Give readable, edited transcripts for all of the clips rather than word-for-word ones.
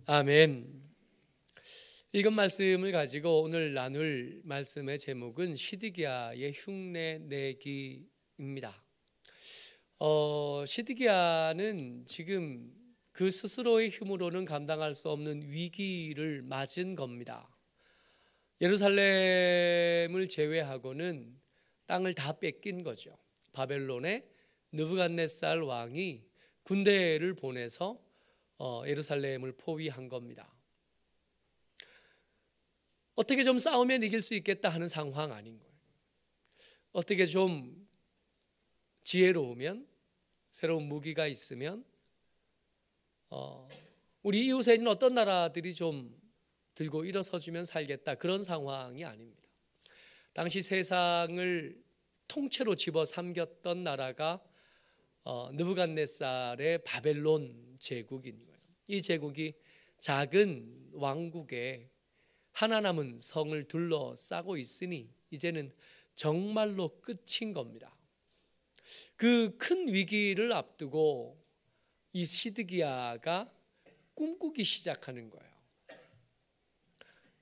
아멘. 읽은 말씀을 가지고 오늘 나눌 말씀의 제목은 시드기야의 흉내 내기입니다. 시드기야는 지금 그 스스로의 힘으로는 감당할 수 없는 위기를 맞은 겁니다. 예루살렘을 제외하고는 땅을 다 뺏긴 거죠. 바벨론의 느부갓네살 왕이 군대를 보내서 예루살렘을 포위한 겁니다. 어떻게 좀 싸우면 이길 수 있겠다 하는 상황 아닌 거예요. 어떻게 좀 지혜로우면, 새로운 무기가 있으면 우리 이웃에 있는 어떤 나라들이 좀 들고 일어서주면 살겠다, 그런 상황이 아닙니다. 당시 세상을 통째로 집어삼켰던 나라가 느부갓네살의 바벨론 제국인 거예요. 이 제국이 작은 왕국에 하나 남은 성을 둘러싸고 있으니 이제는 정말로 끝인 겁니다. 그 큰 위기를 앞두고 이 시드기야가 꿈꾸기 시작하는 거예요.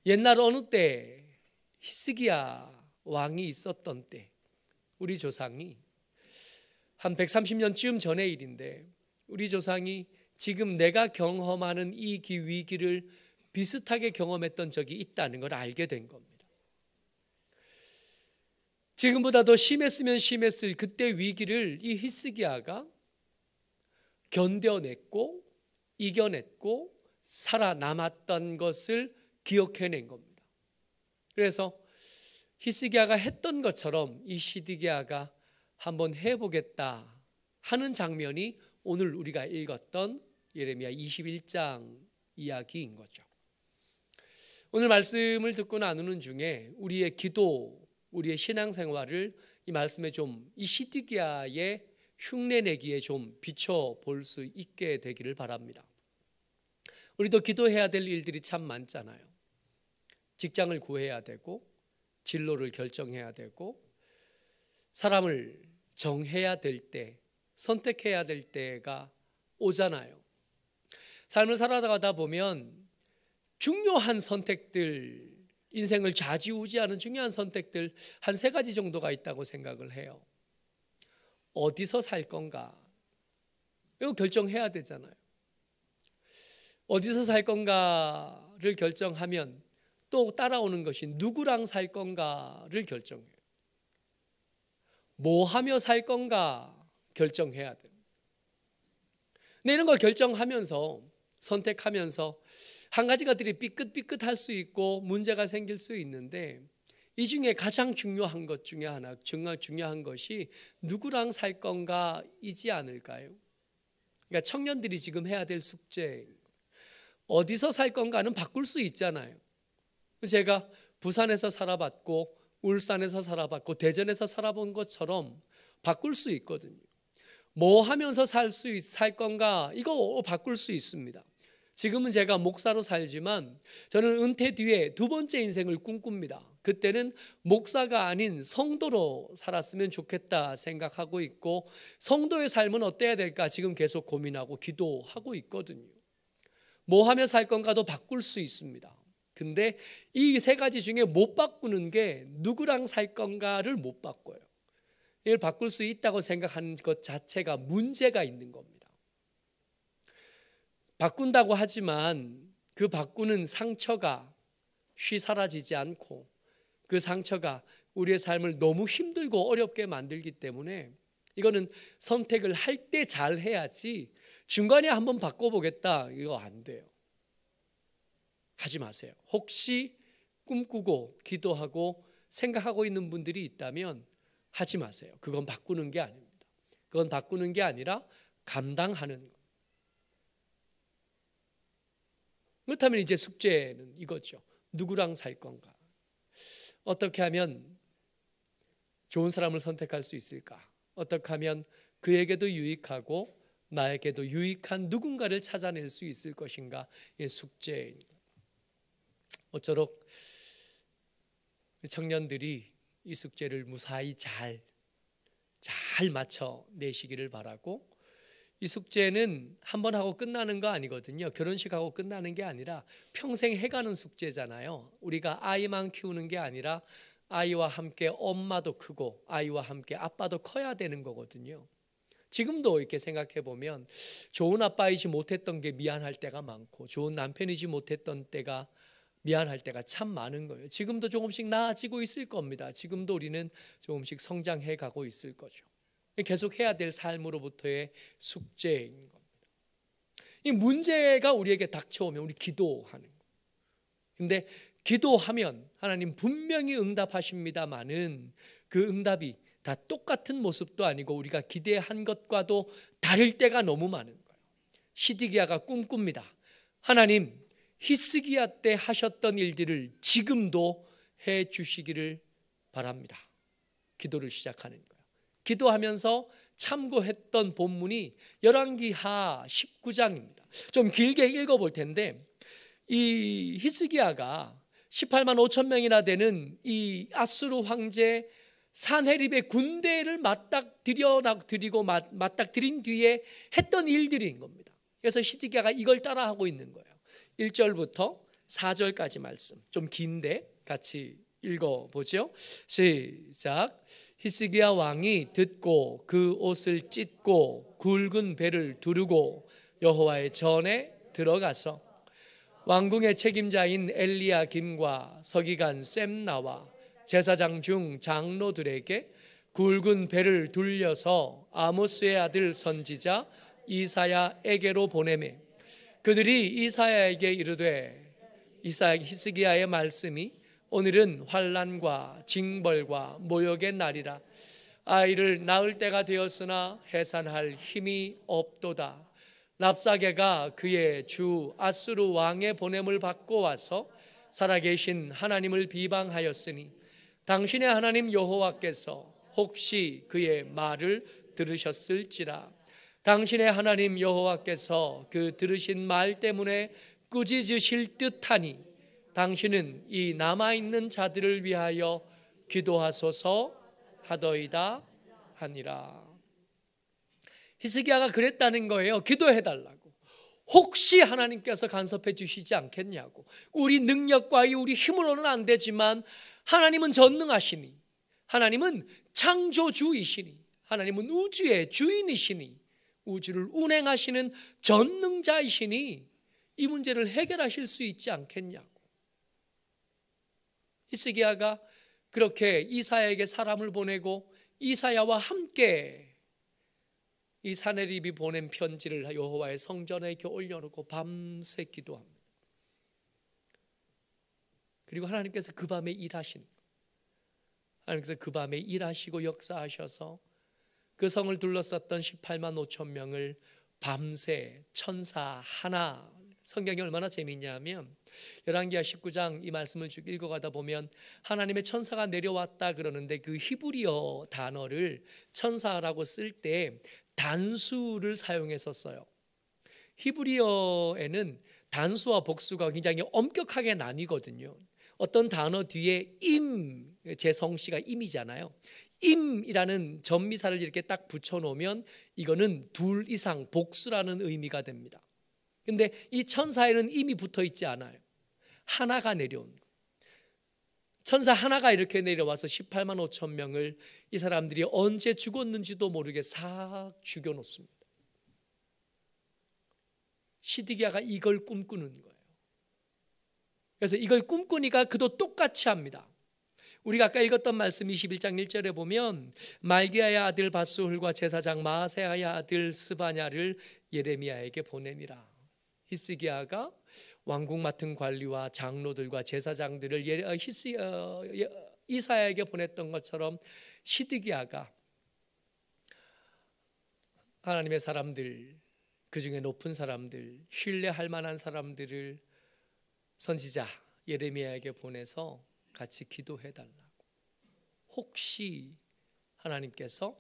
옛날 어느 때 히스기야 왕이 있었던 때, 우리 조상이 한 130년쯤 전의 일인데, 우리 조상이 지금 내가 경험하는 이 위기를 비슷하게 경험했던 적이 있다는 걸 알게 된 겁니다. 지금보다 더 심했으면 심했을 그때 위기를 이 히스기야가 견뎌냈고 이겨냈고 살아남았던 것을 기억해낸 겁니다. 그래서 히스기야가 했던 것처럼 이 시드기야가 한번 해보겠다 하는 장면이 오늘 우리가 읽었던 예레미야 21장 이야기인 거죠. 오늘 말씀을 듣고 나누는 중에 우리의 기도, 우리의 신앙생활을 이 말씀에 좀 이 시드기야의 흉내내기에 좀 비춰볼 수 있게 되기를 바랍니다. 우리도 기도해야 될 일들이 참 많잖아요. 직장을 구해야 되고, 진로를 결정해야 되고, 사람을 정해야 될 때, 선택해야 될 때가 오잖아요. 삶을 살아가다 보면 중요한 선택들, 인생을 좌지우지하는 중요한 선택들 한 3가지 정도가 있다고 생각을 해요. 어디서 살 건가? 이거 결정해야 되잖아요. 어디서 살 건가를 결정하면 또 따라오는 것이 누구랑 살 건가를 결정해요. 뭐 하며 살 건가 결정해야 됩니다. 근데 이런 걸 결정하면서, 선택하면서 한 가지 것들이 삐끗삐끗할 수 있고 문제가 생길 수 있는데, 이 중에 가장 중요한 것 중에 하나, 중요한 것이 누구랑 살 건가이지 않을까요? 그러니까 청년들이 지금 해야 될 숙제, 어디서 살 건가는 바꿀 수 있잖아요. 제가 부산에서 살아봤고 울산에서 살아봤고 대전에서 살아본 것처럼 바꿀 수 있거든요. 뭐 하면서 살 건가, 이거 바꿀 수 있습니다. 지금은 제가 목사로 살지만 저는 은퇴 뒤에 2번째 인생을 꿈꿉니다. 그때는 목사가 아닌 성도로 살았으면 좋겠다 생각하고 있고, 성도의 삶은 어때야 될까 지금 계속 고민하고 기도하고 있거든요. 뭐 하며 살 건가도 바꿀 수 있습니다. 근데 이 3가지 중에 못 바꾸는 게 누구랑 살 건가를 못 바꿔요. 이걸 바꿀 수 있다고 생각하는 것 자체가 문제가 있는 겁니다. 바꾼다고 하지만 그 바꾸는 상처가 쉬 사라지지 않고, 그 상처가 우리의 삶을 너무 힘들고 어렵게 만들기 때문에 이거는 선택을 할 때 잘 해야지 중간에 한번 바꿔보겠다, 이거 안 돼요. 하지 마세요. 혹시 꿈꾸고 기도하고 생각하고 있는 분들이 있다면 하지 마세요. 그건 바꾸는 게 아닙니다. 그건 바꾸는 게 아니라 감당하는 것. 그렇다면 이제 숙제는 이거죠. 누구랑 살 건가? 어떻게 하면 좋은 사람을 선택할 수 있을까? 어떻게 하면 그에게도 유익하고 나에게도 유익한 누군가를 찾아낼 수 있을 것인가? 이 숙제입니다. 어쩌록 청년들이 이 숙제를 무사히 잘 맞춰내시기를 바라고, 이 숙제는 한 번 하고 끝나는 거 아니거든요. 결혼식하고 끝나는 게 아니라 평생 해가는 숙제잖아요. 우리가 아이만 키우는 게 아니라 아이와 함께 엄마도 크고 아이와 함께 아빠도 커야 되는 거거든요. 지금도 이렇게 생각해 보면 좋은 아빠이지 못했던 게 미안할 때가 많고 좋은 남편이지 못했던 때가 미안할 때가 참 많은 거예요. 지금도 조금씩 나아지고 있을 겁니다. 지금도 우리는 조금씩 성장해 가고 있을 거죠. 계속 해야 될 삶으로부터의 숙제인 겁니다. 이 문제가 우리에게 닥쳐오면 우리 기도하는 거예요. 근데 기도하면 하나님 분명히 응답하십니다마는 그 응답이 다 똑같은 모습도 아니고 우리가 기대한 것과도 다를 때가 너무 많은 거예요. 시드기야가 꿈꿉니다. 하나님, 히스기야 때 하셨던 일들을 지금도 해 주시기를 바랍니다. 기도를 시작하는 거예요. 기도하면서 참고했던 본문이 열왕기하 19장입니다. 좀 길게 읽어볼 텐데 이 히스기야가 18만 5천 명이나 되는 이 아수르 황제 산헤립의 군대를 맞닥뜨린 뒤에 했던 일들인 겁니다. 그래서 히스기야가 이걸 따라하고 있는 거예요. 1절부터 4절까지 말씀 좀 긴데 같이 읽어보죠. 시작. 히스기야 왕이 듣고 그 옷을 찢고 굵은 배를 두르고 여호와의 전에 들어가서 왕궁의 책임자인 엘리야김과 서기관 셈나와 제사장 중 장로들에게 굵은 배를 둘려서 아모스의 아들 선지자 이사야에게로 보내매 그들이 이사야에게 이르되 히스기야의 말씀이 오늘은 환난과 징벌과 모욕의 날이라 아이를 낳을 때가 되었으나 해산할 힘이 없도다. 랍사게가 그의 주 아수르 왕의 보냄을 받고 와서 살아계신 하나님을 비방하였으니 당신의 하나님 여호와께서 혹시 그의 말을 들으셨을지라. 당신의 하나님 여호와께서 그 들으신 말 때문에 꾸짖으실 듯하니 당신은 이 남아있는 자들을 위하여 기도하소서 하더이다 하니라. 히스기야가 그랬다는 거예요. 기도해달라고. 혹시 하나님께서 간섭해 주시지 않겠냐고. 우리 능력과 우리 힘으로는 안 되지만 하나님은 전능하시니, 하나님은 창조주이시니, 하나님은 우주의 주인이시니, 우주를 운행하시는 전능자이시니 이 문제를 해결하실 수 있지 않겠냐고. 히스기야가 그렇게 이사야에게 사람을 보내고 이사야와 함께 이 산헤립이 보낸 편지를 여호와의 성전에 이렇게 올려놓고 밤새 기도합니다. 그리고 하나님께서 그 밤에 일하신, 하나님께서 그 밤에 일하시고 역사하셔서 그 성을 둘러쌌던 18만 5천 명을 밤새 천사 하나, 성경이 얼마나 재미있냐면 열왕기하 19장 이 말씀을 쭉 읽어가다 보면 하나님의 천사가 내려왔다 그러는데 그 히브리어 단어를 천사라고 쓸 때 단수를 사용해서 써요. 히브리어에는 단수와 복수가 굉장히 엄격하게 나뉘거든요. 어떤 단어 뒤에 임, 제 성씨가 임이잖아요. 임이라는 전미사를 이렇게 딱 붙여놓으면 이거는 둘 이상 복수라는 의미가 됩니다. 근데 이 천사에는 임이 붙어 있지 않아요. 하나가 내려온 거예요. 천사 하나가 이렇게 내려와서 18만 5천 명을 이 사람들이 언제 죽었는지도 모르게 싹 죽여놓습니다. 시드기야가 이걸 꿈꾸는 거예요. 그래서 이걸 꿈꾸니까 그도 똑같이 합니다. 우리가 아까 읽었던 말씀 21장 1절에 보면 말기야의 아들 바스훌과 제사장 마아세야의 아들 스바냐를 예레미야에게 보내니라. 히스기야가 왕궁 맡은 관리와 장로들과 제사장들을 이사야에게 보냈던 것처럼 시드기야가 하나님의 사람들, 그 중에 높은 사람들, 신뢰할 만한 사람들을 선지자 예레미야에게 보내서 같이 기도해달라고. 혹시 하나님께서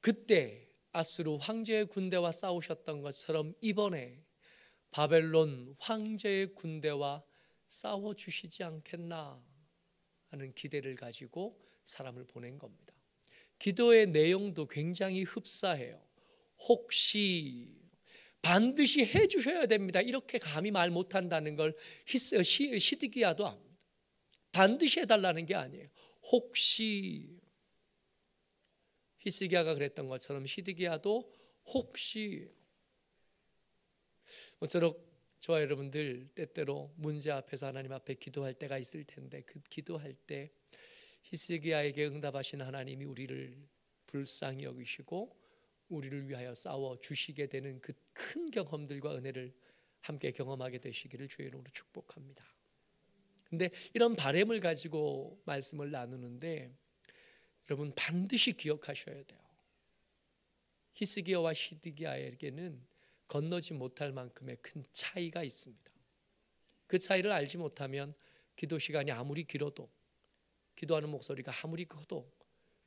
그때 아수르 황제의 군대와 싸우셨던 것처럼 이번에 바벨론 황제의 군대와 싸워주시지 않겠나 하는 기대를 가지고 사람을 보낸 겁니다. 기도의 내용도 굉장히 흡사해요. 혹시 반드시 해주셔야 됩니다. 이렇게 감히 말 못한다는 걸 시드기야도 압니다. 반드시 해달라는 게 아니에요. 혹시. 히스기야가 그랬던 것처럼 시드기야도 혹시. 모쪼록 저와 여러분들 때때로 문제 앞에서 하나님 앞에 기도할 때가 있을 텐데, 그 기도할 때 히스기야에게 응답하신 하나님이 우리를 불쌍히 여기시고 우리를 위하여 싸워 주시게 되는 그 큰 경험들과 은혜를 함께 경험하게 되시기를 주의 이름으로 축복합니다. 근데 이런 바람을 가지고 말씀을 나누는데 여러분 반드시 기억하셔야 돼요. 히스기야와 시드기야에게는 건너지 못할 만큼의 큰 차이가 있습니다. 그 차이를 알지 못하면 기도 시간이 아무리 길어도, 기도하는 목소리가 아무리 커도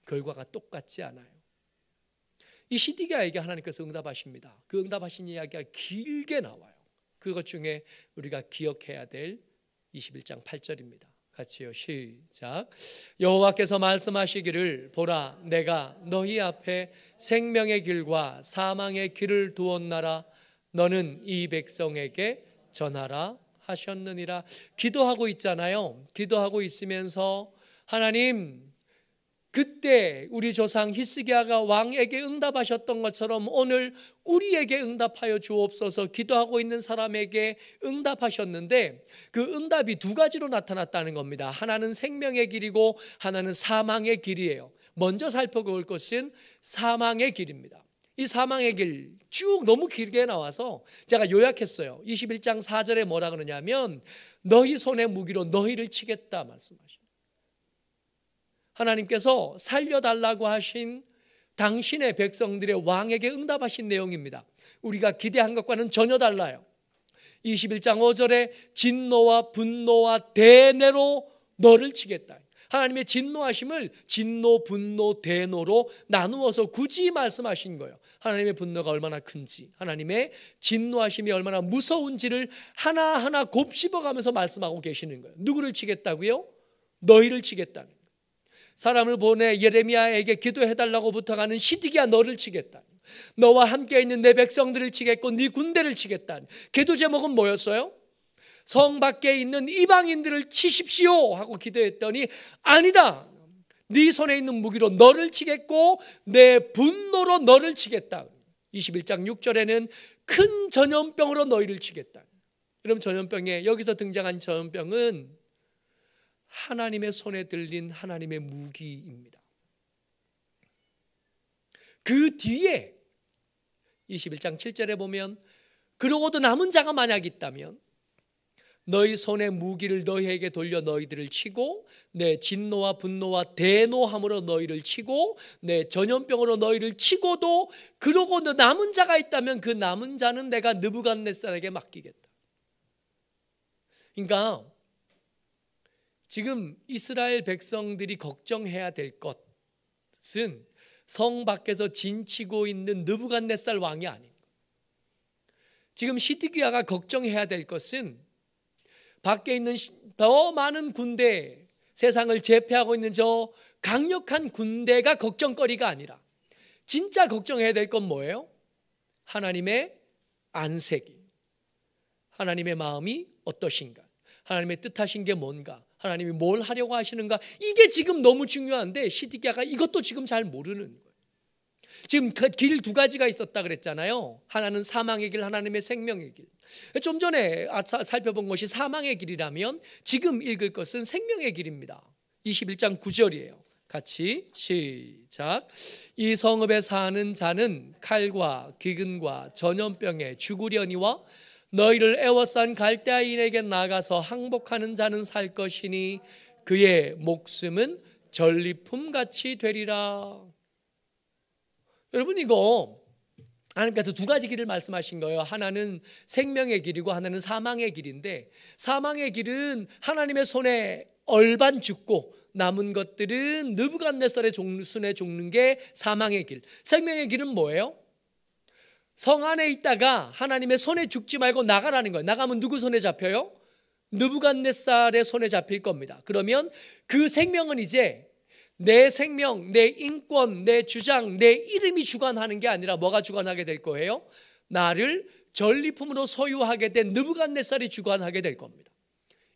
결과가 똑같지 않아요. 이 시드기야에게 하나님께서 응답하십니다. 그 응답하신 이야기가 길게 나와요. 그것 중에 우리가 기억해야 될 21장 8절입니다. 같이요, 시작. 여호와께서 말씀하시기를 보라, 내가 너희 앞에 생명의 길과 사망의 길을 두었나라. 너는 이 백성에게 전하라 하셨느니라. 기도하고 있잖아요. 기도하고 있으면서 하나님, 그때 우리 조상 히스기야가 왕에게 응답하셨던 것처럼 오늘 우리에게 응답하여 주옵소서. 기도하고 있는 사람에게 응답하셨는데 그 응답이 두 가지로 나타났다는 겁니다. 하나는 생명의 길이고 하나는 사망의 길이에요. 먼저 살펴볼 것은 사망의 길입니다. 이 사망의 길 쭉 너무 길게 나와서 제가 요약했어요. 21장 4절에 뭐라 그러냐면 너희 손의 무기로 너희를 치겠다 말씀하십니다. 하나님께서 살려달라고 하신 당신의 백성들의 왕에게 응답하신 내용입니다. 우리가 기대한 것과는 전혀 달라요. 21장 5절에 진노와 분노와 대내로 너를 치겠다. 하나님의 진노하심을 진노, 분노, 대노로 나누어서 굳이 말씀하신 거예요. 하나님의 분노가 얼마나 큰지, 하나님의 진노하심이 얼마나 무서운지를 하나하나 곱씹어가면서 말씀하고 계시는 거예요. 누구를 치겠다고요? 너희를 치겠다는 거예요. 사람을 보내 예레미야에게 기도해달라고 부탁하는 시드기야 너를 치겠다. 너와 함께 있는 내 백성들을 치겠고 네 군대를 치겠다. 기도 제목은 뭐였어요? 성 밖에 있는 이방인들을 치십시오 하고 기도했더니 아니다. 네 손에 있는 무기로 너를 치겠고 내 분노로 너를 치겠다. 21장 6절에는 큰 전염병으로 너희를 치겠다. 여러분, 전염병에 여기서 등장한 전염병은 하나님의 손에 들린 하나님의 무기입니다. 그 뒤에 21장 7절에 보면 그러고도 남은 자가 만약 있다면 너희 손의 무기를 너희에게 돌려 너희들을 치고 내 진노와 분노와 대노함으로 너희를 치고 내 전염병으로 너희를 치고도 그러고도 남은 자가 있다면 그 남은 자는 내가 느부갓네살에게 맡기겠다. 그러니까 지금 이스라엘 백성들이 걱정해야 될 것은 성 밖에서 진치고 있는 느부갓네살 왕이 아닌 거예요. 지금 시드기야가 걱정해야 될 것은 밖에 있는 더 많은 군대, 세상을 제패하고 있는 저 강력한 군대가 걱정거리가 아니라 진짜 걱정해야 될 건 뭐예요? 하나님의 안색이, 하나님의 마음이 어떠신가, 하나님의 뜻하신 게 뭔가, 하나님이 뭘 하려고 하시는가, 이게 지금 너무 중요한데 시드기야가 이것도 지금 잘 모르는 거예요. 지금 길 두 가지가 있었다 그랬잖아요. 하나는 사망의 길, 하나님의 생명의 길. 좀 전에 살펴본 것이 사망의 길이라면 지금 읽을 것은 생명의 길입니다. 21장 9절이에요. 같이 시작. 이 성읍에 사는 자는 칼과 기근과 전염병에 죽으려니와 너희를 애워싼 갈대아인에게 나가서 항복하는 자는 살 것이니 그의 목숨은 전리품같이 되리라. 여러분, 이거 하나님께서 두 가지 길을 말씀하신 거예요. 하나는 생명의 길이고 하나는 사망의 길인데, 사망의 길은 하나님의 손에 얼반 죽고 남은 것들은 느부갓네살의 손에 죽는 게 사망의 길. 생명의 길은 뭐예요? 성 안에 있다가 하나님의 손에 죽지 말고 나가라는 거예요. 나가면 누구 손에 잡혀요? 느부갓네살의 손에 잡힐 겁니다. 그러면 그 생명은 이제 내 생명, 내 인권, 내 주장, 내 이름이 주관하는 게 아니라 뭐가 주관하게 될 거예요? 나를 전리품으로 소유하게 된 느부갓네살이 주관하게 될 겁니다.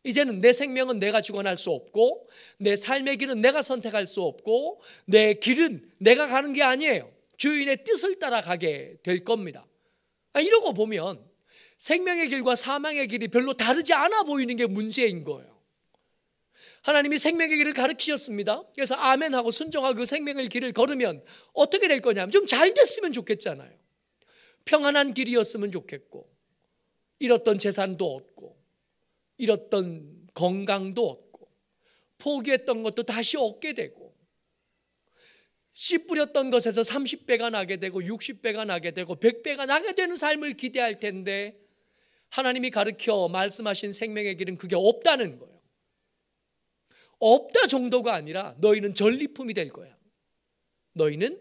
이제는 내 생명은 내가 주관할 수 없고, 내 삶의 길은 내가 선택할 수 없고, 내 길은 내가 가는 게 아니에요. 주인의 뜻을 따라가게 될 겁니다. 이러고 보면 생명의 길과 사망의 길이 별로 다르지 않아 보이는 게 문제인 거예요. 하나님이 생명의 길을 가르치셨습니다. 그래서 아멘하고 순종하고 그 생명의 길을 걸으면 어떻게 될 거냐면 좀 잘 됐으면 좋겠잖아요. 평안한 길이었으면 좋겠고, 잃었던 재산도 얻고, 잃었던 건강도 얻고, 포기했던 것도 다시 얻게 되고, 씨 뿌렸던 것에서 30배가 나게 되고 60배가 나게 되고 100배가 나게 되는 삶을 기대할 텐데, 하나님이 가르쳐 말씀하신 생명의 길은 그게 없다는 거예요. 없다 정도가 아니라 너희는 전리품이 될 거야. 너희는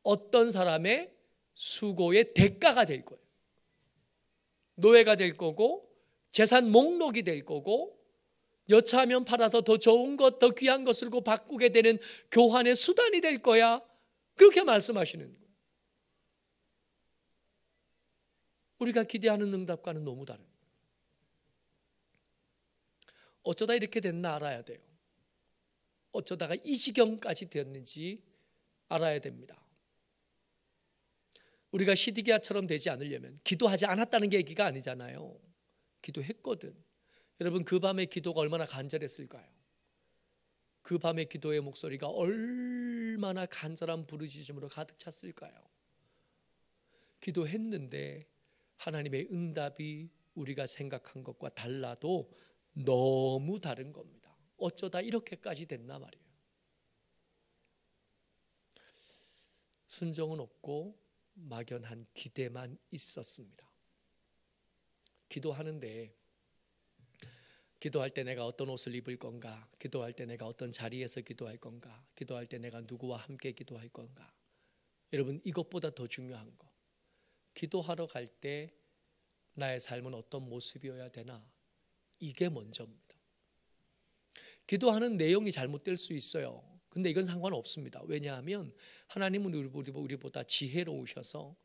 어떤 사람의 수고의 대가가 될 거예요. 노예가 될 거고, 재산 목록이 될 거고, 여차하면 팔아서 더 좋은 것, 더 귀한 것으로 바꾸게 되는 교환의 수단이 될 거야. 그렇게 말씀하시는 거예요. 우리가 기대하는 응답과는 너무 다른 거예요. 어쩌다 이렇게 됐나 알아야 돼요. 어쩌다가 이 지경까지 되었는지 알아야 됩니다. 우리가 시드기야처럼 되지 않으려면 기도하지 않았다는 게 얘기가 아니잖아요. 기도했거든. 여러분, 그 밤의 기도가 얼마나 간절했을까요? 그 밤의 기도의 목소리가 얼마나 간절한 부르짖음으로 가득 찼을까요? 기도했는데 하나님의 응답이 우리가 생각한 것과 달라도 너무 다른 겁니다. 어쩌다 이렇게까지 됐나 말이에요. 순종은 없고 막연한 기대만 있었습니다. 기도하는데, 기도할 때 내가 어떤 옷을 입을 건가? 기도할 때 내가 어떤 자리에서 기도할 건가? 기도할 때 내가 누구와 함께 기도할 건가? 여러분, 이것보다 더 중요한 거, 기도하러 갈 때 나의 삶은 어떤 모습이어야 되나? 이게 먼저입니다. 기도하는 내용이 잘못될 수 있어요. 근데 이건 상관없습니다. 왜냐하면 하나님은 우리보다 지혜로우셔서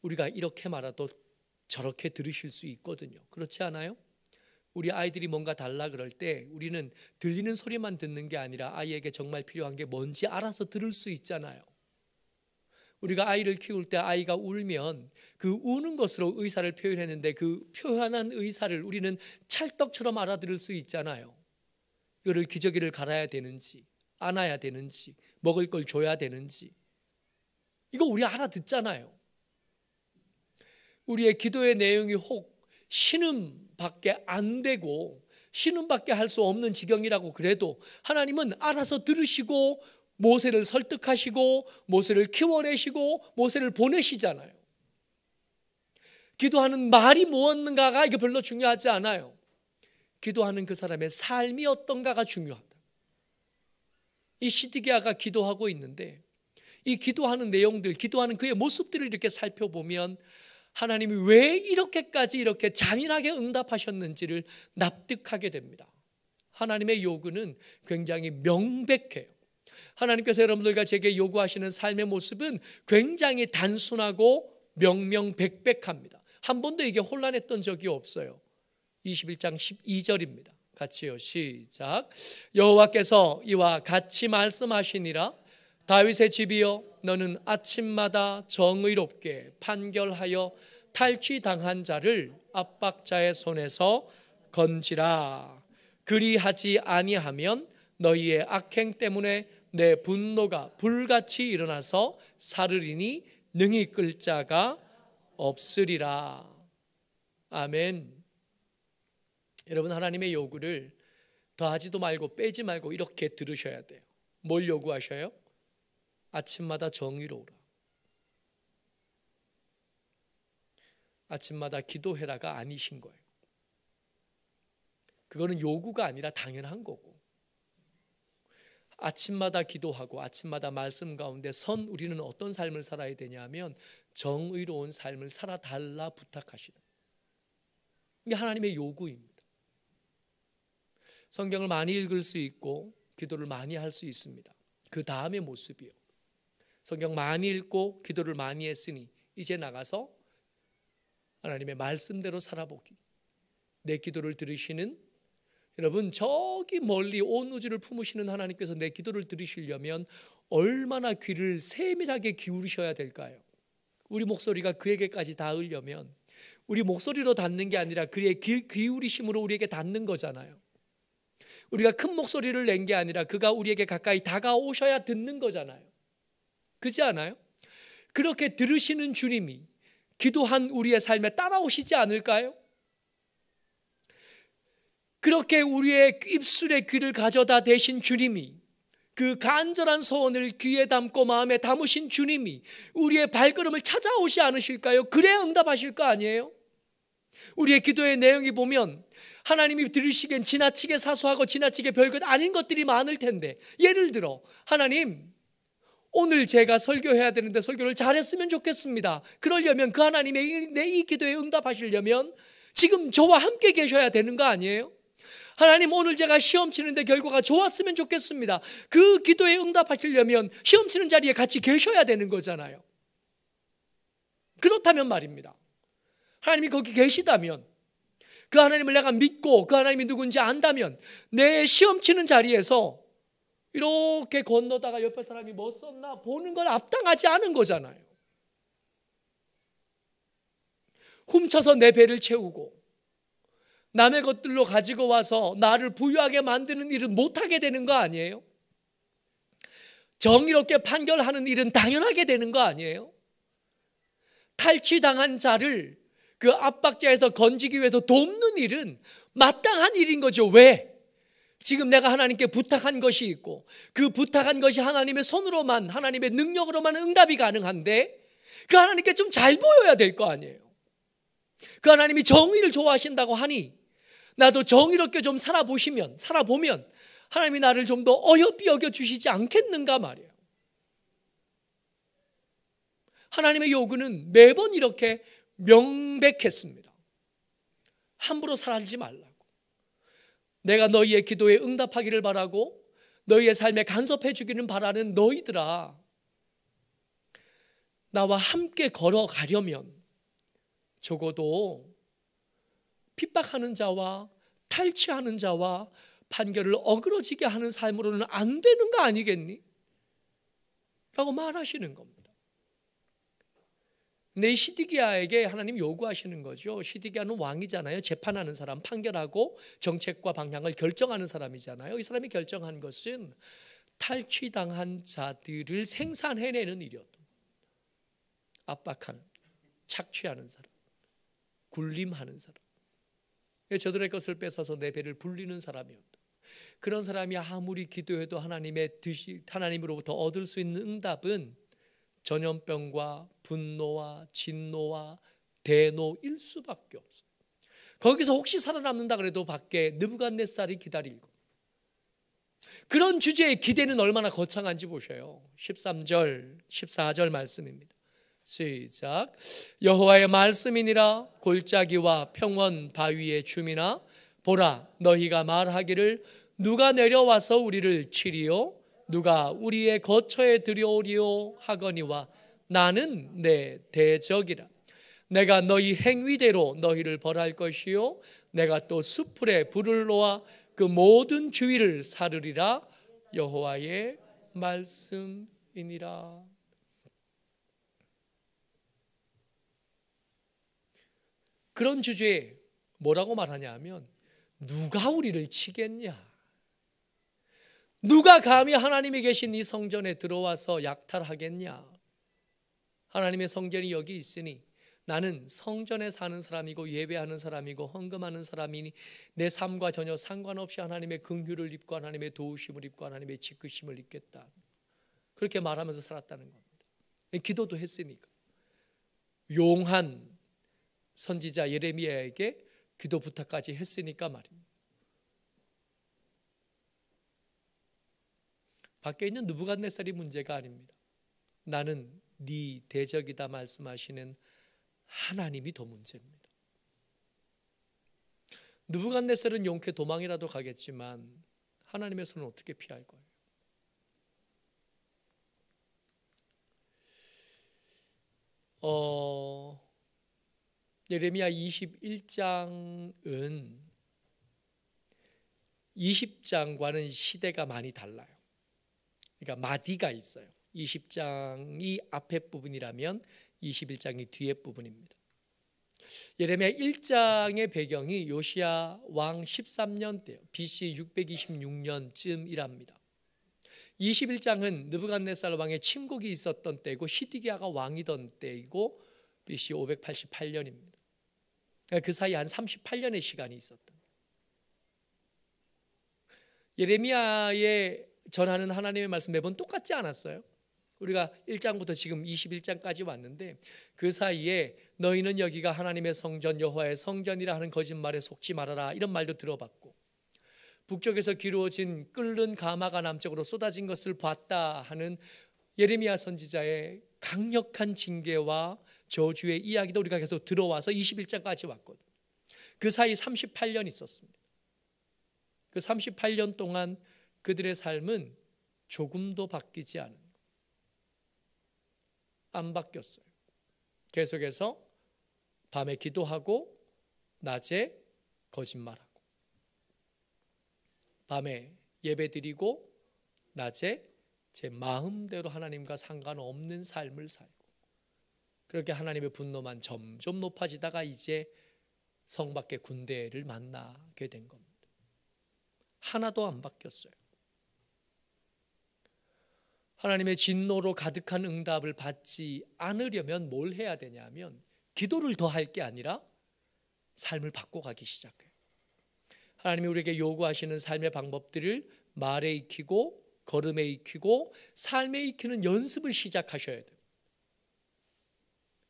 우리가 이렇게 말해도 저렇게 들으실 수 있거든요. 그렇지 않아요? 우리 아이들이 뭔가 달라 그럴 때 우리는 들리는 소리만 듣는 게 아니라 아이에게 정말 필요한 게 뭔지 알아서 들을 수 있잖아요. 우리가 아이를 키울 때 아이가 울면 그 우는 것으로 의사를 표현했는데, 그 표현한 의사를 우리는 찰떡처럼 알아들을 수 있잖아요. 이거를 기저귀를 갈아야 되는지, 안아야 되는지, 먹을 걸 줘야 되는지, 이거 우리 알아듣잖아요. 우리의 기도의 내용이 혹 신음밖에 안 되고 신음밖에 할 수 없는 지경이라고 그래도 하나님은 알아서 들으시고 모세를 설득하시고 모세를 키워내시고 모세를 보내시잖아요. 기도하는 말이 무엇인가가 이게 별로 중요하지 않아요. 기도하는 그 사람의 삶이 어떤가가 중요하다. 이 시드기야가 기도하고 있는데, 이 기도하는 내용들, 기도하는 그의 모습들을 이렇게 살펴보면 하나님이 왜 이렇게까지 이렇게 잔인하게 응답하셨는지를 납득하게 됩니다. 하나님의 요구는 굉장히 명백해요. 하나님께서 여러분들과 제게 요구하시는 삶의 모습은 굉장히 단순하고 명명백백합니다. 한 번도 이게 혼란했던 적이 없어요. 21장 12절입니다. 같이요, 시작. 여호와께서 이와 같이 말씀하시니라. 다윗의 집이여, 너는 아침마다 정의롭게 판결하여 탈취당한 자를 압박자의 손에서 건지라. 그리하지 아니하면 너희의 악행 때문에 내 분노가 불같이 일어나서 사르리니 능히 끌 자가 없으리라. 아멘. 여러분, 하나님의 요구를 더하지도 말고 빼지 말고 이렇게 들으셔야 돼요. 뭘 요구하셔요? 아침마다 정의로우라. 아침마다 기도해라가 아니신 거예요. 그거는 요구가 아니라 당연한 거고, 아침마다 기도하고 아침마다 말씀 가운데 선 우리는 어떤 삶을 살아야 되냐면 정의로운 삶을 살아달라 부탁하시는, 이게 하나님의 요구입니다. 성경을 많이 읽을 수 있고 기도를 많이 할 수 있습니다. 그 다음의 모습이요. 성경 많이 읽고 기도를 많이 했으니 이제 나가서 하나님의 말씀대로 살아보기. 내 기도를 들으시는 여러분, 저기 멀리 온 우주를 품으시는 하나님께서 내 기도를 들으시려면 얼마나 귀를 세밀하게 기울이셔야 될까요? 우리 목소리가 그에게까지 닿으려면 우리 목소리로 닿는 게 아니라 그의 기울이심으로 우리에게 닿는 거잖아요. 우리가 큰 목소리를 낸 게 아니라 그가 우리에게 가까이 다가오셔야 듣는 거잖아요. 그렇지 않아요? 그렇게 들으시는 주님이 기도한 우리의 삶에 따라오시지 않을까요? 그렇게 우리의 입술에 귀를 가져다 대신 주님이, 그 간절한 소원을 귀에 담고 마음에 담으신 주님이 우리의 발걸음을 찾아오지 않으실까요? 그래야 응답하실 거 아니에요? 우리의 기도의 내용이 보면 하나님이 들으시기엔 지나치게 사소하고 지나치게 별것 아닌 것들이 많을 텐데, 예를 들어 하나님, 오늘 제가 설교해야 되는데 설교를 잘했으면 좋겠습니다. 그러려면 그 하나님의 내 이 기도에 응답하시려면 지금 저와 함께 계셔야 되는 거 아니에요? 하나님, 오늘 제가 시험 치는데 결과가 좋았으면 좋겠습니다. 그 기도에 응답하시려면 시험 치는 자리에 같이 계셔야 되는 거잖아요. 그렇다면 말입니다, 하나님이 거기 계시다면, 그 하나님을 내가 믿고 그 하나님이 누군지 안다면 내 시험 치는 자리에서 이렇게 건너다가 옆에 사람이 뭐 썼나 보는 건 합당하지 않은 거잖아요. 훔쳐서 내 배를 채우고 남의 것들로 가지고 와서 나를 부유하게 만드는 일은 못하게 되는 거 아니에요? 정의롭게 판결하는 일은 당연하게 되는 거 아니에요? 탈취당한 자를 그 압박자에서 건지기 위해서 돕는 일은 마땅한 일인 거죠. 왜? 지금 내가 하나님께 부탁한 것이 있고 그 부탁한 것이 하나님의 손으로만, 하나님의 능력으로만 응답이 가능한데 그 하나님께 좀 잘 보여야 될 거 아니에요. 그 하나님이 정의를 좋아하신다고 하니 나도 정의롭게 좀 살아보면 하나님이 나를 좀 더 어여삐 여겨주시지 않겠는가 말이에요. 하나님의 요구는 매번 이렇게 명백했습니다. 함부로 살지 말라고. 내가 너희의 기도에 응답하기를 바라고 너희의 삶에 간섭해 주기는 바라는 너희들아, 나와 함께 걸어가려면 적어도 핍박하는 자와 탈취하는 자와 판결을 어그러지게 하는 삶으로는 안 되는 거 아니겠니? 라고 말하시는 겁니다. 근데 이 시드기야에게 하나님 요구하시는 거죠. 시드기야는 왕이잖아요. 재판하는 사람, 판결하고 정책과 방향을 결정하는 사람이잖아요. 이 사람이 결정한 것은 탈취당한 자들을 생산해내는 일이었던, 압박하는, 착취하는 사람, 굴림하는 사람, 저들의 것을 뺏어서 내 배를 불리는 사람이었다. 그런 사람이 아무리 기도해도 하나님으로부터 얻을 수 있는 응답은 전염병과 분노와 진노와 대노일 수밖에 없어요. 거기서 혹시 살아남는다 그래도 밖에 느부갓네살이 기다리고, 그런 주제의 기대는 얼마나 거창한지 보셔요. 13절 14절 말씀입니다. 시작. 여호와의 말씀이니라. 골짜기와 평원 바위의 주민아, 보라, 너희가 말하기를 누가 내려와서 우리를 치리요, 누가 우리의 거처에 들여오리요 하거니와 나는 내 대적이라. 내가 너희 행위대로 너희를 벌할 것이요, 내가 또 수풀에 불을 놓아 그 모든 주위를 사르리라. 여호와의 말씀이니라. 그런 주제에 뭐라고 말하냐 하면, 누가 우리를 치겠냐, 누가 감히 하나님이 계신 이 성전에 들어와서 약탈하겠냐. 하나님의 성전이 여기 있으니 나는 성전에 사는 사람이고 예배하는 사람이고 헌금하는 사람이니 내 삶과 전혀 상관없이 하나님의 긍휼을 입고 하나님의 도우심을 입고 하나님의 지키심을 입겠다. 그렇게 말하면서 살았다는 겁니다. 기도도 했으니까. 용한 선지자 예레미야에게 기도 부탁까지 했으니까 말입니다. 밖에 있는 느부갓네살이 문제가 아닙니다. 나는 네 대적이다 말씀하시는 하나님이 더 문제입니다. 느부갓네살은 용케 도망이라도 가겠지만 하나님의 손은 어떻게 피할 거예요? 예레미야 21장은 20장과는 시대가 많이 달라요. 그러니까 마디가 있어요. 20장이 앞에 부분이라면 21장이 뒤에 부분입니다. 예레미야 1장의 배경이 요시야 왕 13년 때요. BC 626년쯤이랍니다. 21장은 느부갓네살 왕의 침공이 있었던 때이고 시드기야가 왕이던 때이고 BC 588년입니다. 그 사이 한 38년의 시간이 있었던. 예레미야에 전하는 하나님의 말씀 매번 똑같지 않았어요. 우리가 1장부터 지금 21장까지 왔는데 그 사이에 너희는 여기가 하나님의 성전 여호와의 성전이라 하는 거짓말에 속지 말아라 이런 말도 들어봤고, 북쪽에서 기루어진 끓는 가마가 남쪽으로 쏟아진 것을 봤다 하는 예레미야 선지자의 강력한 징계와 저주의 이야기도 우리가 계속 들어와서 21장까지 왔거든요. 그 사이 38년 있었습니다. 그 38년 동안 그들의 삶은 조금도 바뀌지 않은, 안 바뀌었어요. 계속해서 밤에 기도하고 낮에 거짓말하고, 밤에 예배드리고 낮에 제 마음대로 하나님과 상관없는 삶을 살고, 그렇게 하나님의 분노만 점점 높아지다가 이제 성 밖의 군대를 만나게 된 겁니다. 하나도 안 바뀌었어요. 하나님의 진노로 가득한 응답을 받지 않으려면 뭘 해야 되냐면 기도를 더 할 게 아니라 삶을 바꿔가기 시작해요. 하나님이 우리에게 요구하시는 삶의 방법들을 말에 익히고 걸음에 익히고 삶에 익히는 연습을 시작하셔야 돼요.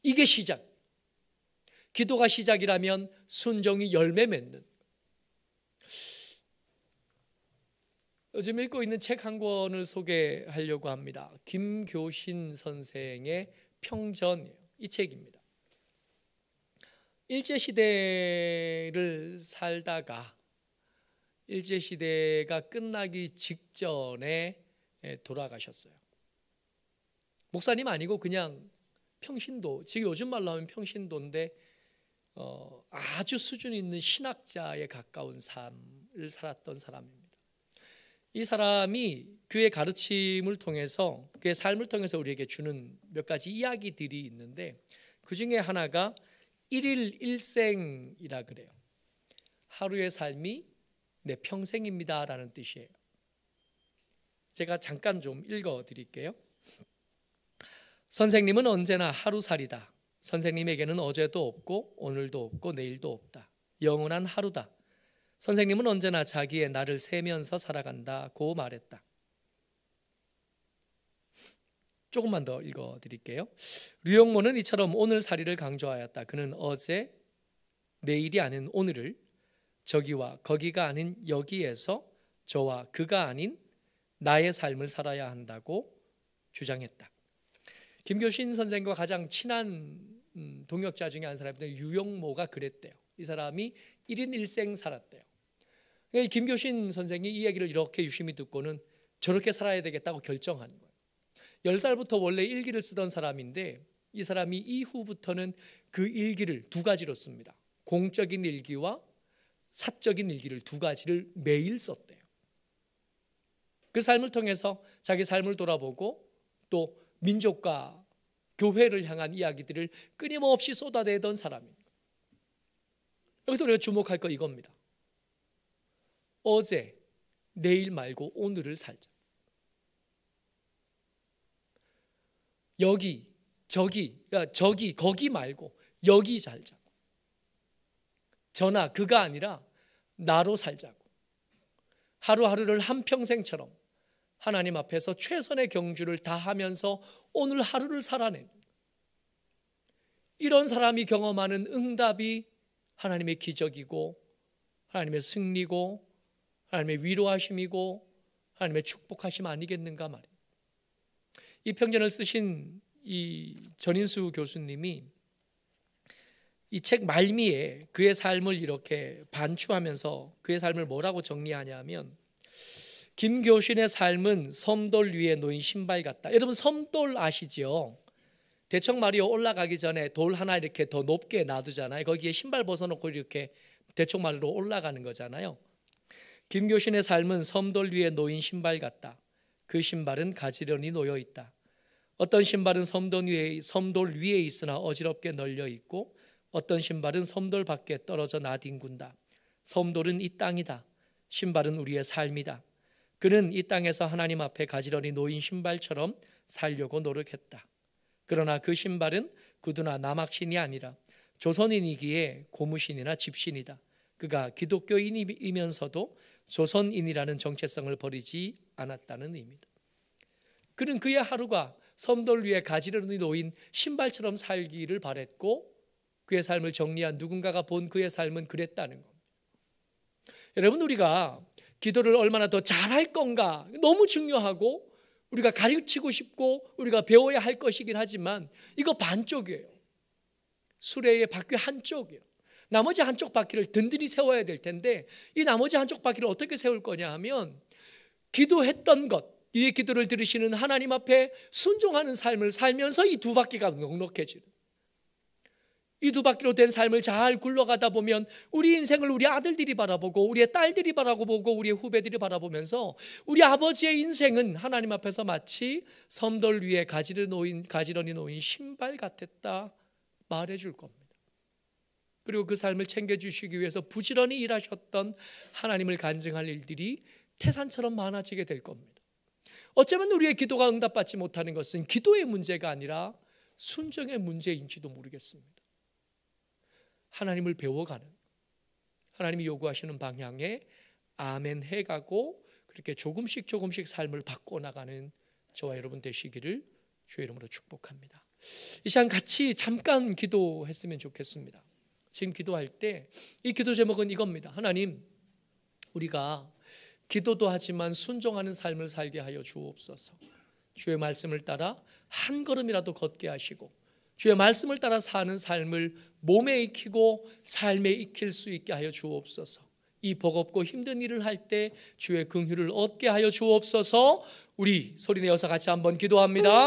이게 시작. 기도가 시작이라면 순종이 열매 맺는. 요즘 읽고 있는 책 한 권을 소개하려고 합니다. 김교신 선생의 평전이에요. 이 책입니다. 일제시대를 살다가 일제시대가 끝나기 직전에 돌아가셨어요. 목사님 아니고 그냥 평신도, 지금 요즘 말로 하면 평신도인데 아주 수준 있는 신학자에 가까운 삶을 살았던 사람입니다. 이 사람이 그의 가르침을 통해서, 그의 삶을 통해서 우리에게 주는 몇 가지 이야기들이 있는데 그 중에 하나가 일일 일생이라 그래요. 하루의 삶이 내 평생입니다 라는 뜻이에요. 제가 잠깐 좀 읽어드릴게요. 선생님은 언제나 하루살이다. 선생님에게는 어제도 없고 오늘도 없고 내일도 없다. 영원한 하루다. 선생님은 언제나 자기의 날을 세면서 살아간다고 말했다. 조금만 더 읽어드릴게요. 류영모는 이처럼 오늘살이를 강조하였다. 그는 어제, 내일이 아닌 오늘을 저기와 거기가 아닌 여기에서 저와 그가 아닌 나의 삶을 살아야 한다고 주장했다. 김교신 선생과 가장 친한 동역자 중에 한 사람인데 류영모가 그랬대요. 이 사람이 1인 1생 살았대요. 김교신 선생이 이 얘기를 이렇게 유심히 듣고는 저렇게 살아야 되겠다고 결정한 거예요. 10살부터 원래 일기를 쓰던 사람인데 이 사람이 이후부터는 그 일기를 두 가지로 씁니다. 공적인 일기와 사적인 일기를 두 가지를 매일 썼대요. 그 삶을 통해서 자기 삶을 돌아보고 또 민족과 교회를 향한 이야기들을 끊임없이 쏟아내던 사람입니다. 여기서 우리가 주목할 거 이겁니다. 어제, 내일 말고 오늘을 살자. 여기, 저기, 거기 말고 여기 살자고. 저나 그가 아니라 나로 살자고. 하루하루를 한평생처럼 하나님 앞에서 최선의 경주를 다하면서 오늘 하루를 살아내는, 이런 사람이 경험하는 응답이 하나님의 기적이고 하나님의 승리고 하나님의 위로하심이고 하나님의 축복하심 아니겠는가 말이에요. 이 평전을 쓰신 이 전인수 교수님이 이 책 말미에 그의 삶을 이렇게 반추하면서 그의 삶을 뭐라고 정리하냐면, 김교신의 삶은 섬돌 위에 놓인 신발 같다. 여러분 섬돌 아시죠? 대청마루에 올라가기 전에 돌 하나 이렇게 더 높게 놔두잖아요. 거기에 신발 벗어놓고 이렇게 대청마루로 올라가는 거잖아요. 김교신의 삶은 섬돌 위에 놓인 신발 같다. 그 신발은 가지런히 놓여 있다. 어떤 신발은 섬돌 위에 있으나 어지럽게 널려 있고 어떤 신발은 섬돌 밖에 떨어져 나뒹군다. 섬돌은 이 땅이다. 신발은 우리의 삶이다. 그는 이 땅에서 하나님 앞에 가지런히 놓인 신발처럼 살려고 노력했다. 그러나 그 신발은 구두나 남학신이 아니라 조선인이기에 고무신이나 집신이다. 그가 기독교인이면서도 조선인이라는 정체성을 버리지 않았다는 의미다. 그는 그의 하루가 섬돌 위에 가지런히 놓인 신발처럼 살기를 바랬고 그의 삶을 정리한 누군가가 본 그의 삶은 그랬다는 겁니다. 여러분, 우리가 기도를 얼마나 더 잘할 건가 너무 중요하고 우리가 가르치고 싶고 우리가 배워야 할 것이긴 하지만 이거 반쪽이에요. 수레의 바퀴 한쪽이에요. 나머지 한쪽 바퀴를 든든히 세워야 될 텐데 이 나머지 한쪽 바퀴를 어떻게 세울 거냐 하면 기도했던 것, 이 기도를 들으시는 하나님 앞에 순종하는 삶을 살면서 이 두 바퀴가 넉넉해지는, 이 두 바퀴로 된 삶을 잘 굴러가다 보면 우리 인생을 우리 아들들이 바라보고 우리의 딸들이 바라보고 우리의 후배들이 바라보면서 우리 아버지의 인생은 하나님 앞에서 마치 섬돌 위에 가지런히 놓인 신발 같았다 말해줄 겁니다. 그리고 그 삶을 챙겨주시기 위해서 부지런히 일하셨던 하나님을 간증할 일들이 태산처럼 많아지게 될 겁니다. 어쩌면 우리의 기도가 응답받지 못하는 것은 기도의 문제가 아니라 순종의 문제인지도 모르겠습니다. 하나님을 배워가는, 하나님이 요구하시는 방향에 아멘 해가고 그렇게 조금씩 삶을 바꿔나가는 저와 여러분 되시기를 주의 이름으로 축복합니다. 이 시간 같이 잠깐 기도했으면 좋겠습니다. 지금 기도할 때 이 기도 제목은 이겁니다. 하나님, 우리가 기도도 하지만 순종하는 삶을 살게 하여 주옵소서. 주의 말씀을 따라 한 걸음이라도 걷게 하시고 주의 말씀을 따라 사는 삶을 몸에 익히고 삶에 익힐 수 있게 하여 주옵소서. 이 버겁고 힘든 일을 할 때 주의 긍휼을 얻게 하여 주옵소서. 우리 소리내어서 같이 한번 기도합니다.